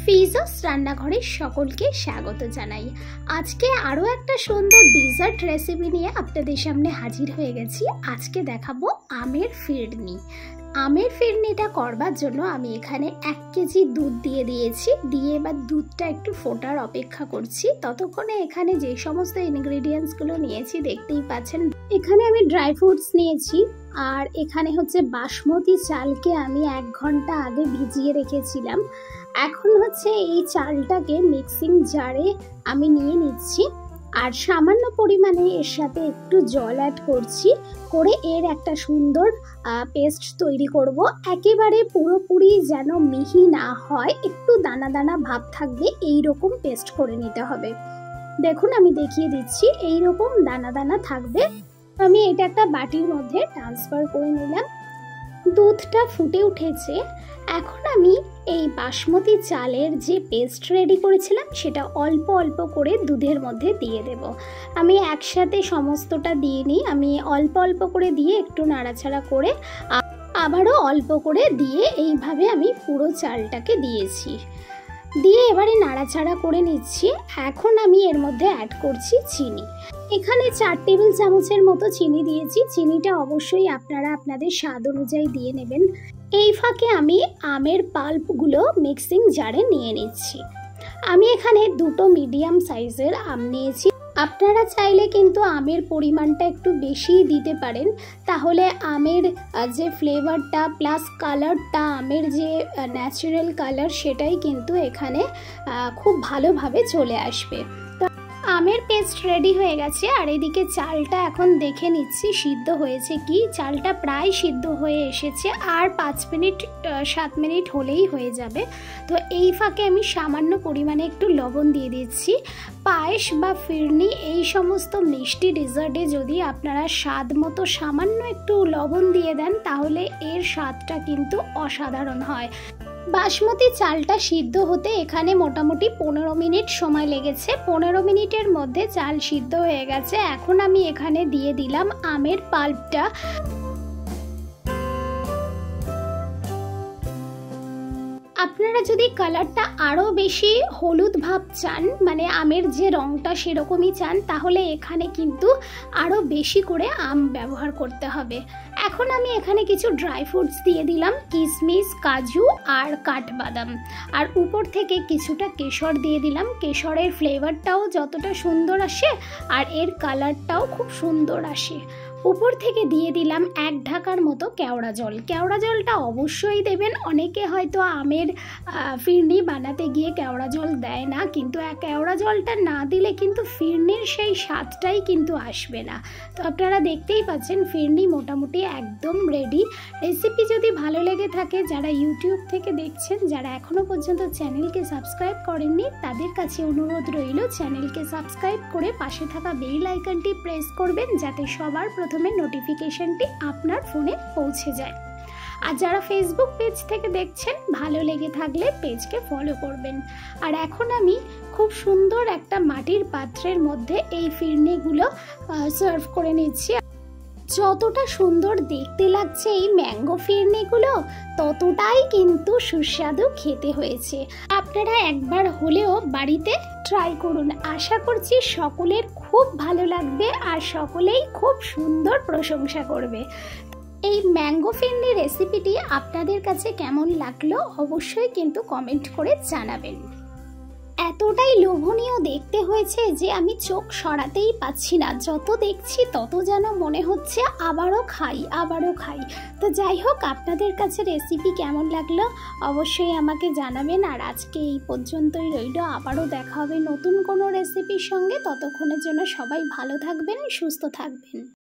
ফিজাস রান্নাঘরে সকলকে স্বাগত জানাই। আজকে আরও একটা সুন্দর ডিজার্ট রেসিপি নিয়ে আপনাদের সামনে হাজির হয়ে গেছি। আজকে দেখাবো আমের ফিরনি। আমের ফিরনিটা করবার জন্য আমি এখানে 1 কেজি দুধ দিয়ে দিয়েছি। দিয়ে এবার দুধটা একটু ফোটার অপেক্ষা করছি। ততক্ষণে এখানে যে সমস্ত ইনগ্রেডিয়েন্টসগুলো নিয়েছি দেখতেই পাচ্ছেন। এখানে আমি ড্রাই ফ্রুটস নিয়েছি, আর এখানে হচ্ছে বাসমতি চালকে আমি 1 ঘন্টা আগে ভিজিয়ে রেখেছিলাম। এখন হচ্ছে এই চালটাকে মিক্সিং জারে আমি নিয়ে নিচ্ছি, আর সামান্য পরিমাণে এর সাথে একটু জল অ্যাড করছি, করে এর একটা সুন্দর পেস্ট তৈরি করব। একেবারে পুরোপুরি যেন মিহি না হয়, একটু দানা দানা ভাব থাকবে, এই রকম পেস্ট করে নিতে হবে। দেখুন আমি দেখিয়ে দিচ্ছি, এই রকম দানা দানা থাকবে। আমি এটা একটা বাটির মধ্যে ট্রান্সফার করে নিলাম। দুধটা ফুটে উঠেছে। এখন আমি এই বাসমতি চালের যে পেস্ট রেডি করেছিলাম সেটা অল্প অল্প করে দুধের মধ্যে দিয়ে দেব। আমি একসাথে সমস্তটা দিয়ে নিই, আমি অল্প অল্প করে দিয়ে একটু নাড়াচাড়া করে আবারও অল্প করে দিয়ে এইভাবে আমি পুরো চালটাকে দিয়েছি। দিয়ে এবারে নাড়াচাড়া করে নিচ্ছি। এখন আমি এর মধ্যে অ্যাড করছি চিনি। এখানে 4 টেবিল চামচের মতো চিনি দিয়েছি। চিনিটা অবশ্যই আপনারা আপনাদের স্বাদ অনুযায়ী দিয়ে নেবেন। এই ফাঁকে আমি আমের পাল্পগুলো মিক্সিং জারে নিয়ে নিচ্ছি। আমি এখানে 2টো মিডিয়াম সাইজের আম নিয়েছি। আপনারা চাইলে কিন্তু আমের পরিমাণটা একটু বেশিই দিতে পারেন, তাহলে আমের যে ফ্লেভারটা প্লাস কালারটা, আমের যে ন্যাচারাল কালার, সেটাই কিন্তু এখানে খুব ভালোভাবে চলে আসবে। আমের পেস্ট রেডি হয়ে গেছে, আর এদিকে চালটা এখন দেখে নিচ্ছি সিদ্ধ হয়েছে কি। চালটা প্রায় সিদ্ধ হয়ে এসেছে, আর 7 মিনিট হলেই হয়ে যাবে। তো এই ফাঁকে আমি সামান্য পরিমাণে একটু লবণ দিয়ে দিচ্ছি। পায়েস বা ফিরনি এই সমস্ত মিষ্টি ডেজার্টে যদি আপনারা স্বাদ মতো সামান্য একটু লবণ দিয়ে দেন, তাহলে এর স্বাদটা কিন্তু অসাধারণ হয়। বাসমতি চালটা সিদ্ধ হতে এখানে মোটামুটি 15 মিনিট সময় লেগেছে। 15 মিনিটের মধ্যে চাল সিদ্ধ হয়ে গেছে। এখন আমি এখানে দিয়ে দিলাম আমের পাল্পটা। আপনারা যদি কালারটা আরও বেশি হলুদ ভাব চান, মানে আমের যে রঙটা সেরকমই চান, তাহলে এখানে কিন্তু আরও বেশি করে আম ব্যবহার করতে হবে। এখন আমি এখানে কিছু ড্রাই ফ্রুটস দিয়ে দিলাম, কিশমিশ, কাজু আর কাঠবাদাম, আর উপর থেকে কিছুটা কেশর দিয়ে দিলাম। কেশরের ফ্লেভারটাও যতটা সুন্দর আসে আর এর কালারটাও খুব সুন্দর আসে। উপর থেকে দিয়ে দিলাম 1 ঢাকার মতো কেওড়া জল। কেওড়া জলটা অবশ্যই দেবেন। অনেকে হয়তো আমের ফিরনি বানাতে গিয়ে কেওড়া জল দেয় না, কিন্তু কেওড়া জলটা না দিলে কিন্তু ফিরনির সেই স্বাদটাই কিন্তু আসবে না। তো আপনারা দেখতেই পাচ্ছেন ফিরনি মোটামুটি একদম রেডি। রেসিপি যদি ভালো লেগে থাকে, যারা ইউটিউব থেকে দেখছেন, যারা এখনও পর্যন্ত চ্যানেলকে সাবস্ক্রাইব করেননি, তাদের কাছে অনুরোধ রইল চ্যানেলকে সাবস্ক্রাইব করে পাশে থাকা বেল আইকনটি প্রেস করবেন, যাতে সবার প্রথমে নোটিফিকেশনটি আপনার ফোনে পৌঁছে যায়। আর যারা ফেসবুক পেজ থেকে দেখছেন, ভালো লেগে থাকলে পেজকে ফলো করবেন। আর এখন আমি খুব সুন্দর একটা মাটির পাত্রের মধ্যে এই ফিরনিগুলো সার্ভ করে নিচ্ছি। যতটা সুন্দর দেখতে লাগছে এই ম্যাঙ্গো ফিরনিগুলো, ততটাই কিন্তু সুস্বাদু খেতে হয়েছে। আপনারা একবার হলেও বাড়িতে ট্রাই করুন। আশা করছি সকলের খুব ভালো লাগবে, আর সকলেই খুব সুন্দর প্রশংসা করবে। এই ম্যাঙ্গো ফিরনি রেসিপিটি আপনাদের কাছে কেমন লাগলো অবশ্যই কিন্তু কমেন্ট করে জানাবেন। এতটাই লোভনীয় দেখতে হয়েছে যে আমি চোখ সরাতেই পাচ্ছি না। যত দেখছি তত যেন মনে হচ্ছে আবারও খাই, আবারও খাই। তো যাই হোক, আপনাদের কাছে রেসিপি কেমন লাগলো অবশ্যই আমাকে জানাবেন। আর আজকে এই পর্যন্তই রইল। আবারও দেখা হবে নতুন কোনো রেসিপির সঙ্গে। ততক্ষণের জন্য সবাই ভালো থাকবেন, সুস্থ থাকবেন।